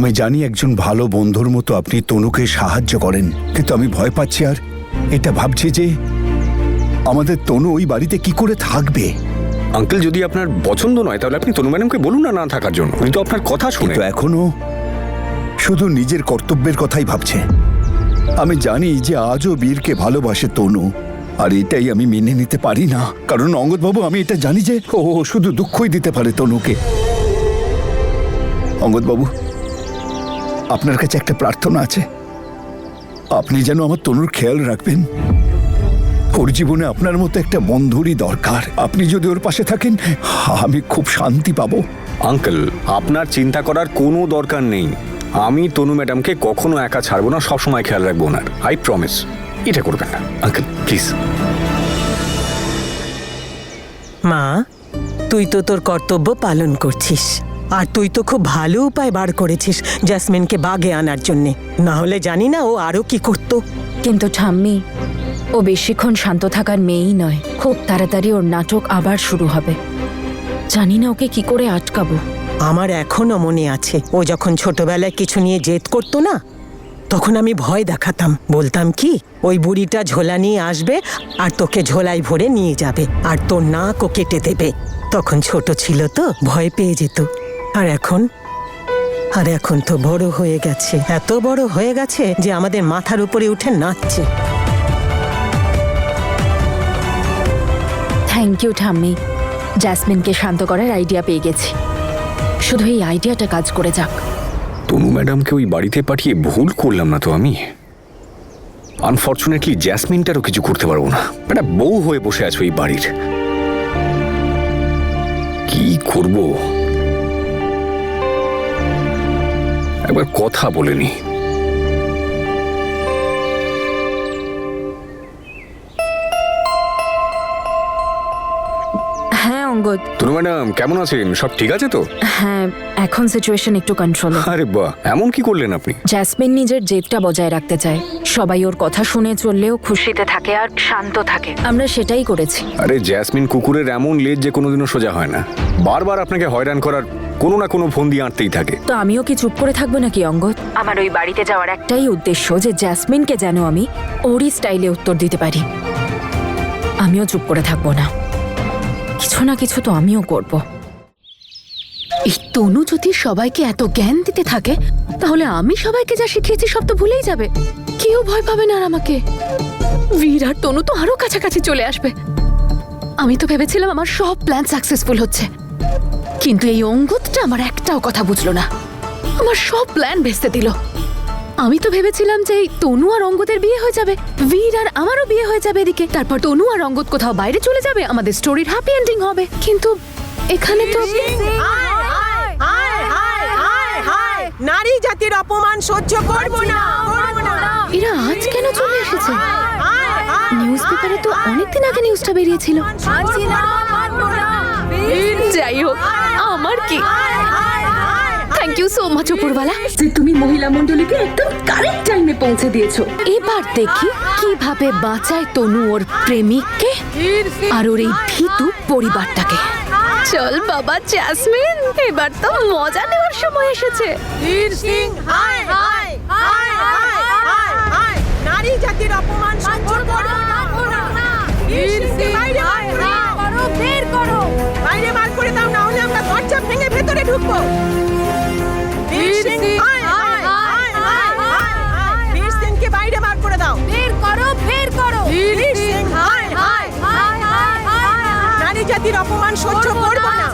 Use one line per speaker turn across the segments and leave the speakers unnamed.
আমি জানি একজন ভালো বন্ধুর মতো আপনি তনুকে সাহায্য করেন, কিন্তু আমি ভয় পাচ্ছি আর এটা ভাবছি যে আমাদের তনু ওই বাড়িতে কি করে থাকবে।
আঙ্কেল, যদি আপনার পছন্দ নয় তাহলে আপনি তনু ম্যাডামকে বলুন না থাকার জন্য। কিন্তু আপনার কথা শুনে
কিন্তু এখনো শুধু নিজের কর্তব্যের কথাই ভাবছে। আমি জানি যে আজও বীরকে ভালোবাসে তনু, আর এটাই আমি মেনে নিতে পারি না। কারণ অঙ্গদবাবু, আমি এটা জানি যে ও শুধু দুঃখই দিতে পারে তনুকে। অঙ্গদবাবু, আপনার কাছে একটা প্রার্থনা আছে, আপনি যেন আমার তনুর খেয়াল রাখবেন। ওর জীবনে আপনার মতো একটা বন্ধুরই দরকার। আপনি যদি ওর পাশে থাকেন আমি খুব শান্তি পাবো।
আঙ্কেল, আপনার চিন্তা করার কোনো দরকার নেই। আমি তনু ম্যাডামকে কখনো একা ছাড়বো না, সবসময় খেয়াল রাখবো ওনার। I promise. এটা করবেন না আঙ্কেল, প্লিজ।
মা, তুই তো তোর কর্তব্য পালন করছিস, আর তুই তো খুব ভালো উপায় বার করেছিস জেসমিনকে বাগে আনার জন্যে। না হলে জানি না ও আরো কি করতো।
কিন্তু ঠাম্মি, ও বেশিক্ষণ শান্ত থাকার মেয়েই নয়। খুব তাড়াতাড়ি ওর নাটক আবার শুরু হবে। জানি না ওকে কি করে আটকাবো।
আমার এখনো মনে আছে, ও যখন ছোটবেলায় কিছু নিয়ে জেদ করতো না, তখন আমি ভয় দেখাতাম। বলতাম কি, ওই বুড়িটা ঝোলা নিয়ে আসবে আর তোকে ঝোলায় ভরে নিয়ে যাবে, আর তোর নাকও কেটে দেবে। তখন ছোট ছিল তো, ভয় পেয়ে যেত। আর এখন তো বড় হয়ে গেছে, এত বড় হয়ে গেছে যে আমাদের মাথার উপরে উঠে নাচছে।
থ্যাংক ইউ ঠাম্মি, জ্যাসমিনকে শান্ত করার আইডিয়া পেয়ে গেছি। শুধু এই আইডিয়াটা কাজ করে যাক।
তনু ম্যাডামকে ওই বাড়িতে পাঠিয়ে ভুল করলাম না তো আমি? আনফর্চুনেটলি জ্যাসমিনটারও কিছু করতে পারবো না। একটা বউ হয়ে বসে আছো এই বাড়ির, কি করব? একবার কথা বলেনি।
হ্যাঁ অঙ্গদ।
তনু ম্যাডাম কেমন আছেন? সব ঠিক আছে তো?
হ্যাঁ, এখন সিচুয়েশন একটু কন্ট্রোলে।
আরে বাহ, এমন কি করলেন আপনি?
জ্যাসমিন নিজের জেদটা বজায় রাখতে চায়। সবাই ওর কথা শুনে চললেও খুশিতে থাকে আর শান্ত থাকে। আমরা সেটাই করেছি।
আরে জ্যাসমিন কুকুরের এমন লেজ যে কোনোদিনও সোজা হয় না। বারবার আপনাকে হয়রান করার কোনো না কোনো ফোন দিয়ে আঁটতেই থাকে।
তো আমিও কি চুপ করে থাকবো নাকি অঙ্গদ? আমার ওই বাড়িতে যাওয়ার একটাই উদ্দেশ্য, যে জ্যাসমিনকে যেন আমি ওরই স্টাইলে উত্তর দিতে পারি। আমিও চুপ করে থাকবো না, কিছু না কিছু তো আমিও করব।
এই তনু যদি সবাইকে এত জ্ঞান দিতে থাকে, তাহলে আমি সবাইকে যা শিখিয়েছি সব তো ভুলেই যাবে। কেউ ভয় পাবে না আর আমাকে। বীর আর তনু তো আরো কাছাকাছি চলে আসবে। আমি তো ভেবেছিলাম আমার সব প্ল্যান সাকসেসফুল হচ্ছে, কিন্তু এই অঙ্গদটা আমার একটাও কথা বুঝলো না। আমার সব প্ল্যান ভেস্তে দিল। আমি তো ভেবেছিলাম যে এই তনু আর অঙ্গদের বিয়ে হয়ে যাবে, বীর আর আমারও বিয়ে হয়ে যাবে এদিকে। তারপর তনু আর অঙ্গদ কোথাও বাইরে চলে যাবে, আমাদের স্টোরির হ্যাপি এন্ডিং হবে। কিন্তু এখানে তো
নারী জাতির অপমান সহ্য করব না।
এরা আজ কেন চলে এসেছে? নিউজ পেপারে তো অনেকদিন আগে নিউজটা বেরিয়েছিল। যাই হোক, আমার কি। থ্যাংক ইউ সো মাচ উপরওয়ালা, যে তুমি মহিলা মণ্ডলীকে একদম কারেক্ট টাইমে পৌঁছে দিয়েছো। এবার দেখি কিভাবে বাঁচায় তনু ওর প্রেমিককে আর ওর এই ভীতু পরিবারটাকে। চল বাবা জ্যাসমিন, এবার তো মজা নেওয়ার সময় এসেছে।
নারী জাতির অপমান সহ্য করব না। বাইরে বার করে দাও, না হলে আমরা দরজা ভেঙে ভেতরে ঢুকবো। বীর সিংকে বাইরে বার করে দাও। বের করো। বীর সিং, নারী জাতির অপমান সহ্য করব না।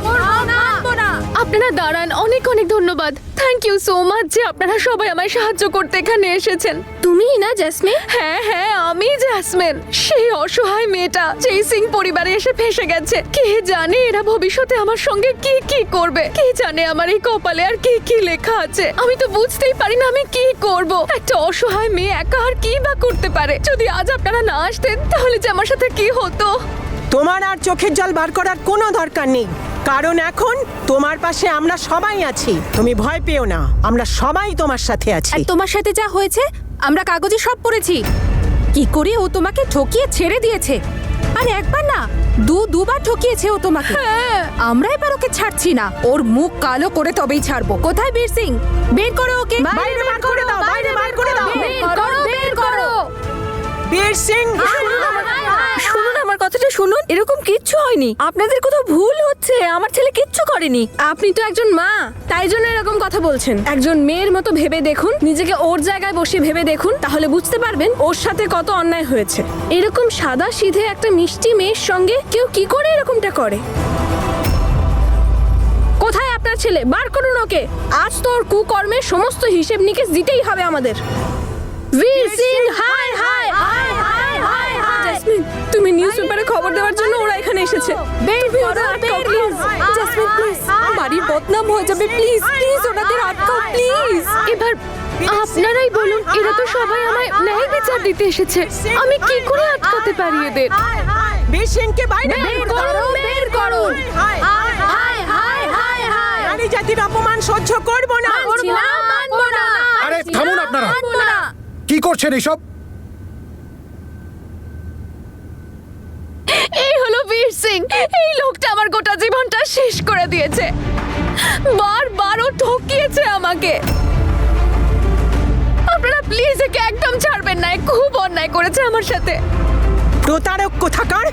আপনারা দাঁড়ান, অনেক অনেক ধন্যবাদ। থ্যাংক ইউ সো মাচ যে আপনারা সবাই আমায় সাহায্য করতে এখানে এসেছেন। তুমিই না জ্যাসমিন? হ্যাঁ হ্যাঁ, আমি জ্যাসমিন, সেই অসহায় মেয়েটা যে সিং পরিবারে এসে ফেঁসে গেছে। কে জানে এরা ভবিষ্যতে আমার সঙ্গে কি কি করবে, কে জানে আমার এই কপালে আর কি কি লেখা আছে। আমি তো বুঝতেই পারি না আমি কি করব। একটা অসহায় মেয়ে একা আর কি বা করতে পারে। যদি আজ আপনারা না আসতেন তাহলে যে আমার সাথে কি হতো।
তোমার আর চোখের জল বার করার কোনো দরকার নেই, কারণ এখন তোমার পাশে আমরা সবাই আছি। তুমি ভয় পেও না, আমরা সবাই তোমার সাথে আছি।
আর তোমার সাথে যা হয়েছে আমরা কাগজে সব পড়েছি। কি করে ও তোমাকে ঠকিয়ে ছেড়ে দিয়েছে,
আর একবার না দুবার ঠকিয়েছে ও তোমাকে। আমরা এবার ওকে ছাড়ছি না, ওর মুখ কালো করে তবেই ছাড়বো। কোথায় বীর সিং? বের করো ওকে,
বাইরে বার করে দাও, বাইরে বার করে দাও।
বের করো।
বীর সিং,
শুনুন আমার কথাটা শুনুন, এরকম কিচ্ছু হয়নি, আপনাদের কোথাও ভুল হচ্ছে, আমার ছেলে কিচ্ছু করেনি।
আপনি তো একজন মা, তাই জন্য এরকম কথা বলছেন। একজন মেয়ের মতো ভেবে দেখুন, নিজেকে ওর জায়গায় বসে ভেবে দেখুন, তাহলে বুঝতে পারবেন ওর সাথে কত অন্যায় হয়েছে। এরকম সাদা সিধে একটা মিষ্টি মেয়ের সঙ্গে কেউ কি করে এরকমটা করে? কোথায় আপনার ছেলে? বার করুন ওকে। আজ তো ওর কুকর্মের সমস্ত হিসেব নিকেশ দিতেই হবে আমাদের। বীর Singh, high high high high high high. Jasmine, তুমি নিউজ পেপারে খবর দেওয়ার জন্য ওরা এখানে এসেছে। বের করো, প্লিজ জেসমিন, প্লিজ। বাড়ির বদনাম হয়ে যাবে, প্লিজ প্লিজ ওনাদের আটকাও, প্লিজ।
এবার আপনারাই বলুন, এরা তো সবাই আমায় ন্যায় বিচার দিতে এসেছে, আমি কি করে আটকাতে পারি এদের?
বীর সিংকে বাইরে
বের করো, বের করো। High high high high high.
নারী জাতির অপমান সহ্য করব না।
মানছি না, মানবো না।
আরে থামুন আপনারা,
মানবো না।
কি করছেন এইসব?
এই হলো বীর সিং, এই লোকটা আমার গোটা জীবনটা শেষ করে দিয়েছে। বারবার ও ঠকিয়েছে আমাকে। আপনারা প্লিজ একে একদম ছাড়বেন না, এ খুব অন্যায় করেছে আমার সাথে।
প্রতারক কোথাকার!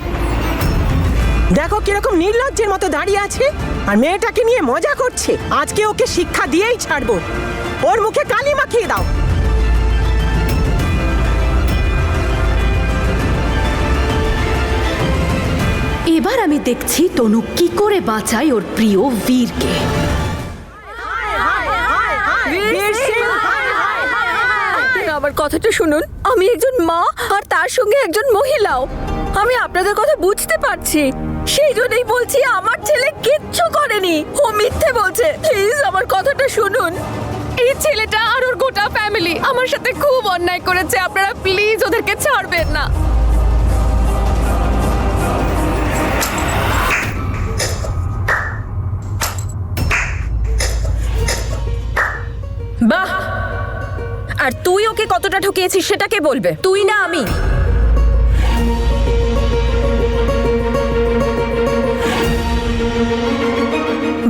দেখো কিরকম নির্লজ্জের মতো দাঁড়িয়ে আছে আর মেয়েটাকে নিয়ে মজা করছে। আজকে ওকে শিক্ষা দিয়েই ছাড়বো। ওর মুখে কালি মাখিয়ে দাও।
এবার আমি দেখছি তনু কি করে বাঁচায় ওর প্রিয় বীরকে।
বীর সিং,
আপনারা আমার কথাটা শুনুন, আমি একজন মা আর তার সঙ্গে একজন মহিলাও। আমি আপনাদের কথা বুঝতে পারছি, সেই জন্যই বলছি আমার ছেলে কিচ্ছু করেনি, ও মিথ্যে বলছে। প্লিজ আমার কথাটা শুনুন।
এই ছেলেটা আর ওর গোটা ফ্যামিলি আমার সাথে খুব অন্যায় করেছে, আপনারা প্লিজ ওদেরকে ছাড়বেন না।
বাহ, আর তুই ওকে কতটা ঠকিয়েছিস সেটা কে বলবে? তুই না আমি?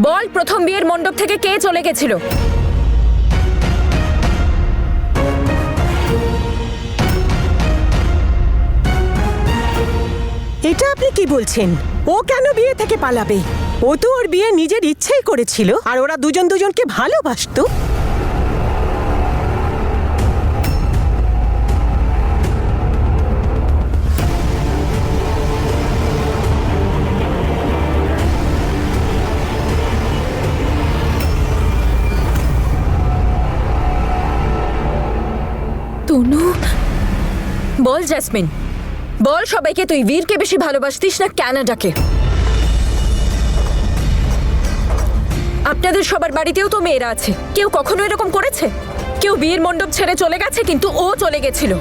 বল, প্রথম বিয়ের মণ্ডপ থেকে কে চলে গেছিল?
এটা আপনি কি বলছেন? ও কেন বিয়ে থেকে পালাবে? ও তো ওর বিয়ে নিজের ইচ্ছেই করেছিল আর ওরা দুজন দুজনকে ভালোবাসতো।
তনু, বল জেসমিন, বল সবাইকে তুই বীরকে বেশি ভালোবাসতিস না ক্যানাডাকে? আপনাদের সবার বাড়িতেও তো মেয়েরা আছে, কেউ কখনো এরকম করেছে? কেউ বিয়ের মণ্ডপ ছেড়ে চলে গেছে, কিন্তু ও চলে গেছিল।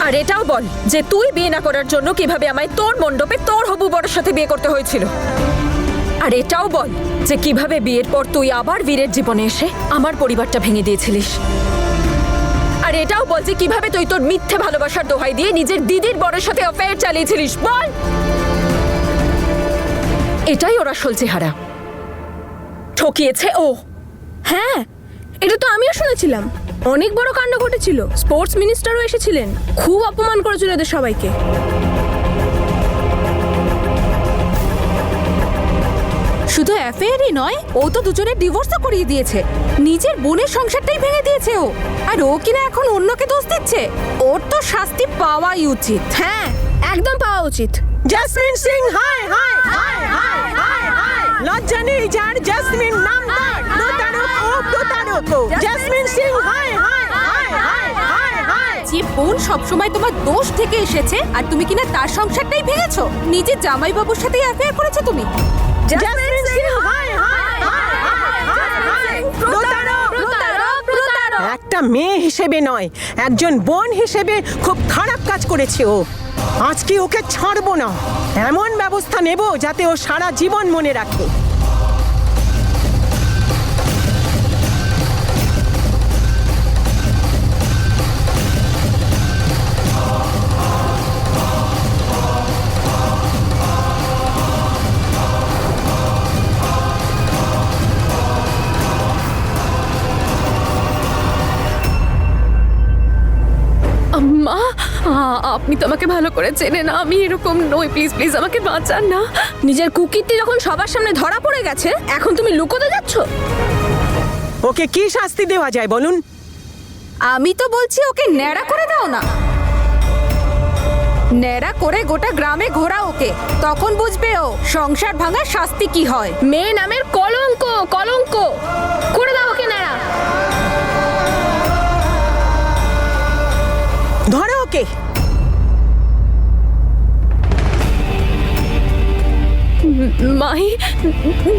আর এটাও বল যে তুই বিয়ে না করার জন্য কিভাবে আমায় তোর মণ্ডপে তোর হবু বরের সাথে বিয়ে করতে হয়েছিল। আর এটাও বল যে কিভাবে বিয়ের পর তুই আবার বীরের জীবনে এসে আমার পরিবারটা ভেঙে দিয়েছিলিস। আর এটাও বল যে কিভাবে তুই তোর মিথ্যে ভালোবাসার দোহাই দিয়ে নিজের দিদির বরের সাথে অ্যাফেয়ার চালিয়েছিলিস। বল। এটাই ওর আসল চেহারা। ঠকিয়েছে ও।
হ্যাঁ, এটা তো আমিও শুনেছিলাম। অনেক বড় কাণ্ড ঘটেছিল, স্পোর্টস মিনিস্টারও এসেছিলেন, খুব অপমান করেছিল এদের সবাইকে। শুধু অ্যাফেয়ারই নয়, ও তো দুজনের ডিভোর্সও করিয়ে দিয়েছে। নিজের বোনের সংসারটাই ভেঙে দিয়েছে ও। আর ও কিনা এখন অন্যকে দোষ দিচ্ছে। ওর তো শাস্তি পাওয়াই উচিত। হ্যাঁ, একদম পাওয়া উচিত।
Jasmine Singh, high high high high high high. লজ্জা নেই যার জেসমিন নাম তার। প্রতারক ও প্রতারক। Jasmine Singh, high high high high high high.
যে বোন সবসময় তোমার দোষ থেকে এসেছে আর তুমি কিনা তার সংসারটাই ভেঙেছো। নিজের জামাইবাবুর সাথে অ্যাফেয়ার করেছো তুমি।
Jasmine Singh, high high high high high. প্রতারক
প্রতারক প্রতারক।
একটা মেয়ে হিসেবে নয়, একজন বোন হিসেবে খুব খারাপ কাজ করেছে ও। আজকে ওকে ছাড়বো না, এমন ব্যবস্থা নেব যাতে ও সারা জীবন মনে রাখে।
আপনি তো আমাকে ভালো করে চেনেন, আমি এরকম নই, প্লিজ প্লিজ আমাকে বাঁচান না।
নিজের কুকীর্তি যখন সবার সামনে ধরা পড়ে গেছে, এখন তুমি লুকোতে যাচ্ছ?
ওকে কি শাস্তি দেওয়া যায় বলুন?
আমি তো বলছি ওকে ন্যাড়া করে দাও না, ন্যাড়া করে গোটা গ্রামে ঘোরা ওকে, তখন বুঝবে ও সংসার ভাঙার শাস্তি কি হয়।
মেয়ে নামের কলঙ্ক, কলঙ্ক। করে দাও ওকে নেড়া।
ধরো ওকে।
মাহি,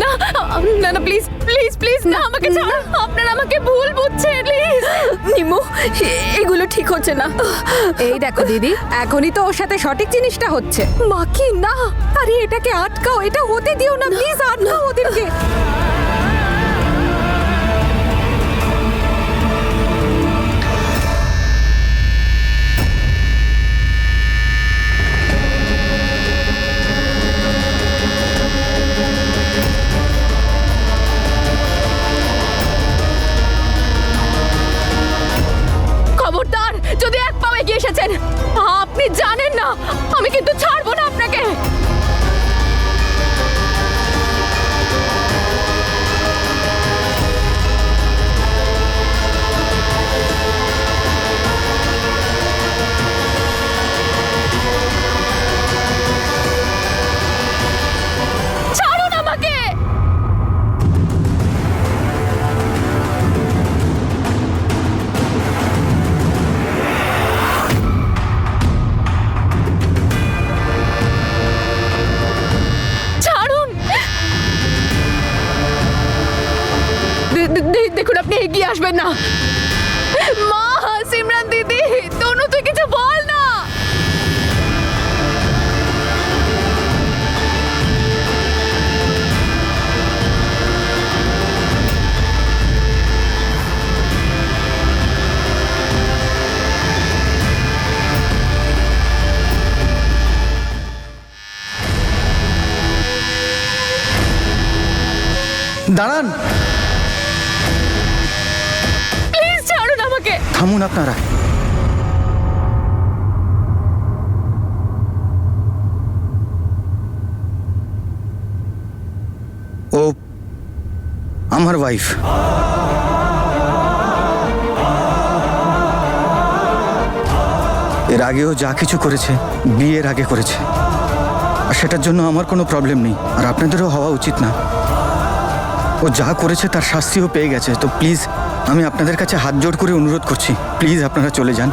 না না না, প্লিজ প্লিজ প্লিজ না, আমাকে ছাড়ুন, আপনারা আমাকে ভুল বুঝছেন, প্লিজ।
নিমু, এগুলো ঠিক হচ্ছে না। এই দেখো দিদি, এখনই তো ওর সাথে সঠিক জিনিসটা হচ্ছে। মাকি না, আরে এটাকে আটকাও, এটা হতে দিও না, প্লিজ আটকাও ওদেরকে।
খবরদার, যদি এক পাও এগিয়ে এসেছেন, আপনি জানেন না আমি কিন্তু ছাড়বো না আপনাকে। ছাড়ুন আমাকে। ছাড়ুন। দেখুন, আপনি এগিয়ে আসবেন না। মা, সিমরান দিদি, তনু তুই কিছু বল না।
দাঁড়ান,
প্লিজ ছাড়ুন আমাকে।
থামুন আপনারা। ও আমার ওয়াইফ। এর আগেও যা কিছু করেছে বিয়ের আগে করেছে, আর সেটার জন্য আমার কোনো প্রবলেম নেই, আর আপনাদেরও হওয়া উচিত না। ও যা করেছে তার শাস্তিও পেয়ে গেছে, তো প্লিজ আমি আপনাদের কাছে হাত জোড় করে অনুরোধ করছি, প্লিজ আপনারা চলে যান।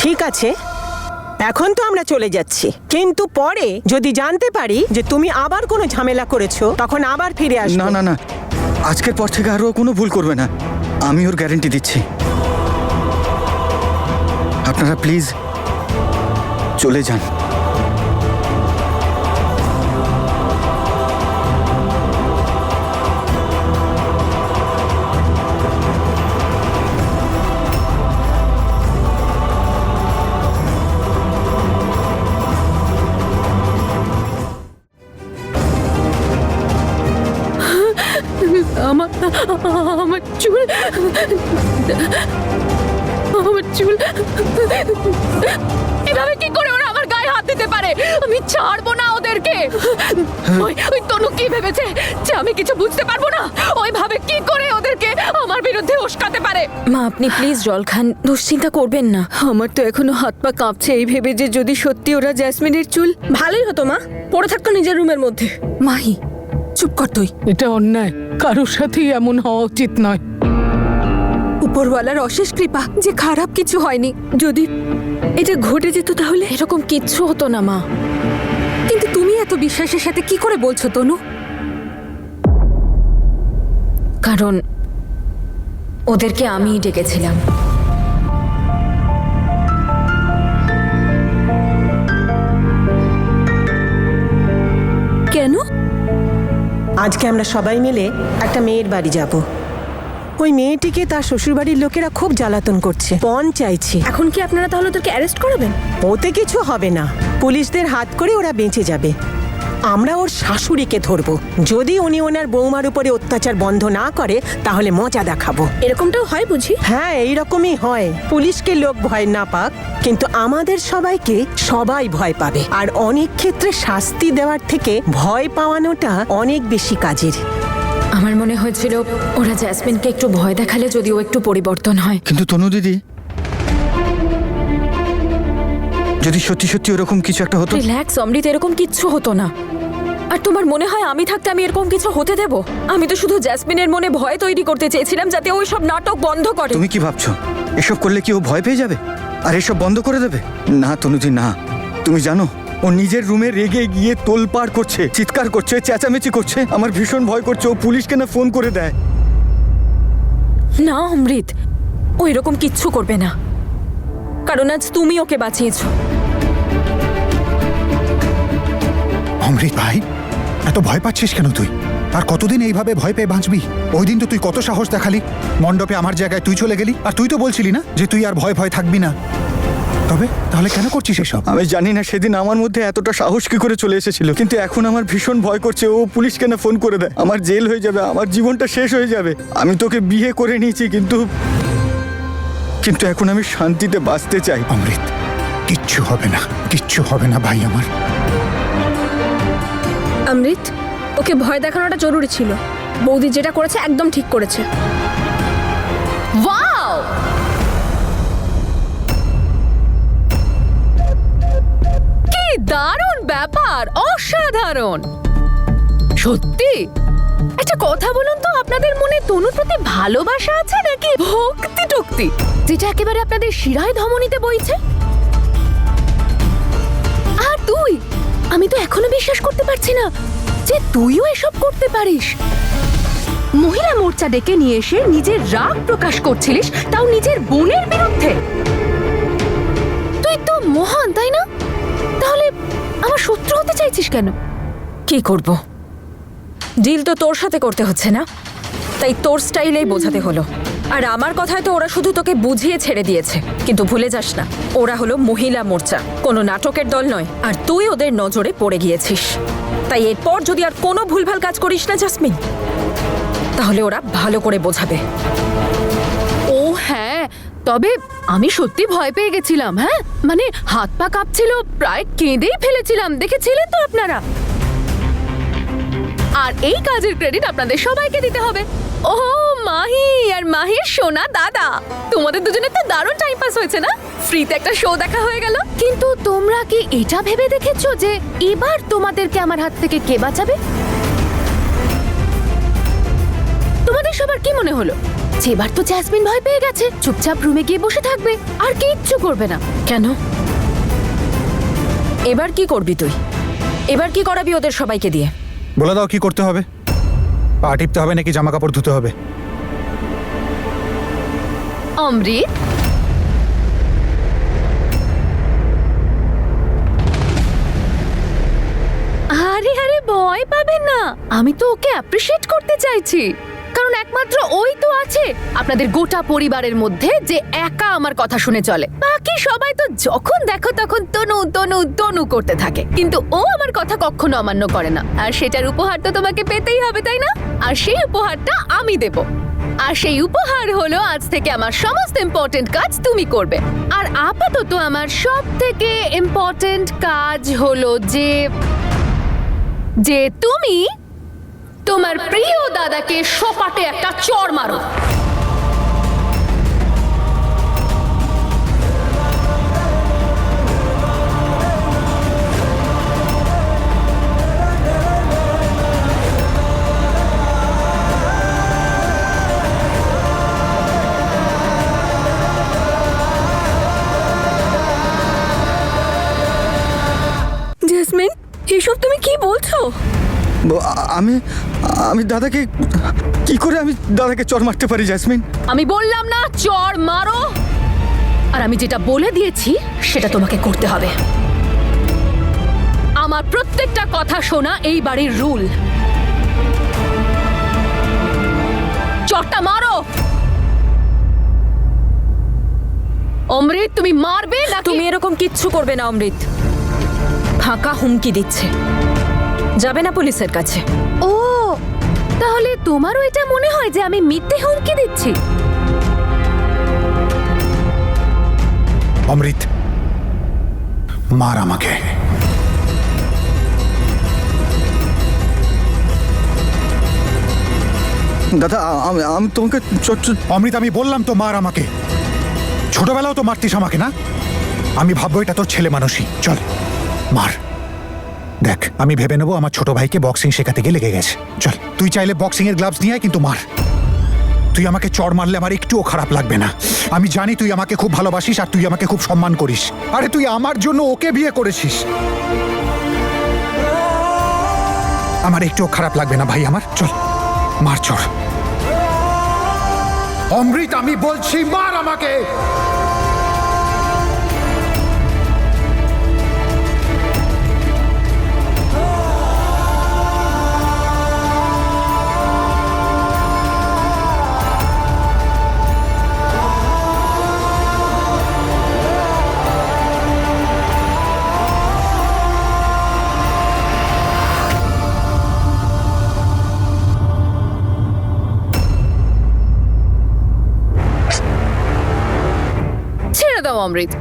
ঠিক আছে, এখন তো আমরা চলে যাচ্ছি, কিন্তু পরে যদি জানতে পারি যে তুমি আবার কোনো ঝামেলা করেছো, তখন আবার ফিরে আসবো।
না না না, আজকের পর থেকে আরও কোনো ভুল করবে না, আমি ওর গ্যারেন্টি দিচ্ছি। আপনারা প্লিজ চলে যান।
আমার আমার চুল, আমার চুল, এভাবে কি করে ওরা আমার গায়ে হাত দিতে পারে? আমি ছাড়বো না ওদেরকে। ওই তনু কি ভেবেছে যে আমি কিছু বুঝতে পারবো না? ওই ভাবে কি করে ওদেরকে আমার বিরুদ্ধে উস্কাতে পারে?
মা, আপনি প্লিজ জল খান, দুশ্চিন্তা করবেন না।
আমার তো এখনো হাত পা কাঁপছে এই ভেবে যে যদি সত্যি ওরা জেসমিনের চুল।
ভালোই হতো মা, পড়ে থাকতো নিজের রুমের মধ্যে।
মাহি, চুপ কর তুই।
এটা অন্যায়, কারোর সাথেই এমন হওয়া উচিত নয়।
উপরওয়ালার অশেষ কৃপা যে খারাপ কিছু হয়নি। যদি এটা ঘটে যেত তাহলে?
এরকম কিচ্ছু হতো না মা।
কিন্তু তুমি এত বিশ্বাসের সাথে কি করে বলছো তনু?
কারণ ওদেরকে আমিই ডেকেছিলাম।
কেন?
আজকে আমরা সবাই মিলে একটা মেয়ের বাড়ি যাব। ওই মেয়েটিকে তার শ্বশুরবাড়ির লোকেরা খুব জ্বালাতন করছে, পণ চাইছে।
এখন কি আপনারা তাহলে ওদেরকে অ্যারেস্ট করাবেন?
ওতে কিছু হবে না, পুলিশদের হাত করে ওরা বেঁচে যাবে। আমরা ওর শাশুড়িকে ধরবো। যদি উনি ওনার বৌমার উপরে অত্যাচার বন্ধ না করে তাহলে মজা দেখাবো।
এরকমটাও হয় বুঝি?
হ্যাঁ, এইরকমই হয়। পুলিশকে লোক ভয় না পাক, কিন্তু আমাদের সবাইকে সবাই ভয় পাবে। আর অনেক ক্ষেত্রে শাস্তি দেওয়ার থেকে ভয় পাওয়ানোটা অনেক বেশি কাজের।
আমার মনে হয়েছিল ওরা জ্যাসমিনকে একটু ভয় দেখালে যদিও একটু পরিবর্তন হয়।
কিন্তু তনু দিদি, যদি সত্যি সত্যি ওরকম কিছু একটা হতো।
রিল্যাক্স অমৃত, এরকম কিচ্ছু হতো না। আর তোমার মনে হয় আমি থাকতে আমি এরকম কিছু হতে দেব? আমি তো শুধু জ্যাসমিনের মনে ভয় তৈরি করতে চেয়েছিলাম যাতে ওই সব নাটক বন্ধ করে।
তুমি কি ভাবছো এসব করলে কি ও ভয় পেয়ে যাবে আর এসব বন্ধ করে দেবে? না তনুজি না, তুমি জানো ও নিজের রুমে রেগে গিয়ে তোলপাড় করছে, চিৎকার করছে, চেঁচামেচি করছে। আমার ভীষণ ভয় করছে ও পুলিশকে না ফোন করে দেয়।
না অমৃত, ও এরকম কিচ্ছু করবে না, কারণ আজ তুমি ওকে বাঁচিয়েছো।
অমৃত ভাই, এত ভয় পাচ্ছিস কেন তুই? আর কতদিন এইভাবে ভয় পেয়ে বাঁচবি? ওই দিন তো তুই কত সাহস দেখালি, মণ্ডপে আমার জায়গায় তুই চলে গেলি, আর তুই তো বলছিলি না যে তুই আর ভয় ভয় থাকবি না। তবে তাহলে কেন করছিস এসব?
আমি জানি না সেদিন আমার মধ্যে এতটা সাহস কি করে চলে এসেছিল, কিন্তু এখন আমার ভীষণ ভয় করছে ও পুলিশকে না ফোন করে দেয়। আমার জেল হয়ে যাবে, আমার জীবনটা শেষ হয়ে যাবে। আমি তোকে বিয়ে করে নিয়েছি, কিন্তু এখন আমি শান্তিতে বাঁচতে চাই।
অমৃত, কিচ্ছু হবে না, কিচ্ছু হবে না ভাই আমার।
অমৃত, ওকে ভয় দেখানোটা জরুরি ছিল। বৌদি যেটা করেছে একদম ঠিক করেছে।
ওয়াও, কি দারুণ ব্যাপার, অসাধারণ। সত্যি একটা কথা বলুন তো, আপনাদের মনে তনুর প্রতি ভালোবাসা আছে নাকি ভক্তি টক্তি, যেটা একেবারে আপনাদের শিরায় ধমনীতে বইছে? আর তুই, আমি তো এখনো বিশ্বাস করতে পারছি না যে তুইও এসব করতে পারিস। মহিলা মোর্চা ডেকে নিয়ে এসে নিজের রাগ প্রকাশ করছিলিস, তাও নিজের বোনের বিরুদ্ধে। তুই তো মহান, তাই না? তাহলে আমার শত্রু হতে চাইছিস কেন?
কি করব, ডিল তো তোর সাথে করতে হচ্ছে না, তাই তোর স্টাইলেই বোঝাতে হলো। আর আমার কথায় তো ওরা শুধু তোকে বুঝিয়ে ছেড়ে দিয়েছে, কিন্তু ভুলে যাস না ওরা হলো মহিলা মোর্চা, কোনো নাটকের দল নয়। আর তুই ওদের নজরে পড়ে গিয়েছিস, তাই এরপর যদি আর কোনো ভুলভাল কাজ করিস না জাসমিন, তাহলে ওরা ভালো করে বোঝাবে।
ও হ্যাঁ, তবে আমি সত্যি ভয় পেয়ে গেছিলাম। হ্যাঁ, মানে হাত পা কাঁপছিল, প্রায় কেঁদেই ফেলেছিলাম। দেখেছিলেন তো আপনারা। আর এই কাজের ক্রেডিট আপনাদের সবাইকে দিতে হবে। ও মাহি আর মাহির সোনা দাদা, তোমাদের দুজনের তো দারুণ টাইম পাস হয়েছে না? ফ্রিতে একটা শো দেখা হয়ে গেল। কিন্তু তোমরা কি এটা ভেবে দেখেছো যে এবার তোমাদেরকে আমার হাত থেকে কে বাঁচাবে? তোমাদের সবার কি মনে হলো যে এবার তো জ্যাসমিন ভয় পেয়ে গেছে, চুপচাপ রুমে গিয়ে বসে থাকবে আর কিচ্ছু করবে না?
কেন? এবার কি করবি তুই? এবার কি করাবি ওদের সবাইকে দিয়ে?
বলে দাও কি করতে হবে? পা টিপতে হবে নাকি জামা কাপড় ধুতে হবে?
অমৃত, আরে আরে ভয় পাবেন না, আমি তো ওকে অ্যাপ্রিশিয়েট করতে চাইছি, কারণ একমাত্র ওই তো আছে আপনাদের গোটা পরিবারের মধ্যে যে একা আমার কথা শুনে চলে। বাকি সবাই তো যখন দেখো তখন তনু তনু তনু করতে থাকে, কিন্তু ও আমার কথা কখনো অমান্য করে না। আর সেটার উপহার তো তোমাকে পেতেই হবে, তাই না? আর সেই উপহারটা আমি দেব। আর সেই উপহার হলো আজ থেকে আমার সমস্ত ইম্পর্টেন্ট কাজ তুমি করবে। আর আপাতত আমার সব থেকে ইম্পর্টেন্ট কাজ হলো যে তুমি তোমার প্রিয় দাদাকে সপাটে একটা চড় মারো।
জেসমিন, এসব তুমি কি বলছো?
আমি দাদাকে কি করে আমি দাদাকে চড় মারতে পারি জ্যাসমিন?
আমি বললাম না চড় মারো, আর আমি যেটা বলে দিয়েছি সেটা তোমাকে করতে হবে। আমার প্রত্যেকটা কথা শোনা এই বাড়ির রুল। চড়টা মারো। অমৃত, তুমি মারবে না?
তুমি এরকম কিচ্ছু করবে না অমৃত। ফাঁকা হুমকি দিচ্ছে। যাবে না পুলিশের কাছে।
ও তাহলে তোমারও এটা মনে হয় যে আমি মিথ্যে হুমকি দিচ্ছি?
অমৃত, মার আমাকে।
দাদা আমি তোমাকে
অমৃত, আমি বললাম তো মার আমাকে। ছোটবেলাও তো মারতিস আমাকে না? আমি ভাববো এটা তোর ছেলে মানুষই। চল মার। দেখ, আমি ভেবে নেবো আমার ছোট ভাইকে বক্সিং শেখাতে গিয়ে লেগে গেছে। চল, তুই চাইলে বক্সিং এর গ্লাভস নিয়ে আয়, কিন্তু মার। তুই আমাকে চড় মারলে আমার একটুও খারাপ লাগবে না। আমি জানি তুই আমাকে খুব ভালোবাসিস আর তুই আমাকে খুব সম্মান করিস। আরে তুই আমার জন্য ওকে বিয়ে করেছিস। আমার একটুও খারাপ লাগবে না ভাই আমার। চল মার, চড়। অমৃত, আমি বলছি মার আমাকে।
ছেড়ে দাও অমৃত,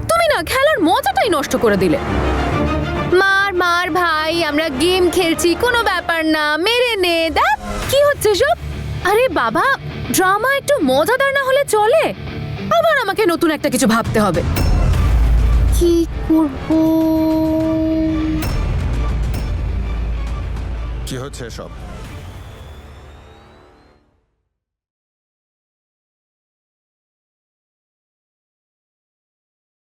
তুমি না খেলার মজাটাই নষ্ট করে দিলে। মার মার ভাই, আমরা গেম খেলছি, কোনো ব্যাপার না, মেরে নে। দেখ কি হচ্ছে সব। আরে বাবা, ড্রামা একটু মজাদার না হলে চলে? আবার আমাকে নতুন একটা কিছু ভাবতে হবে। কি করব?
কি হচ্ছে সব?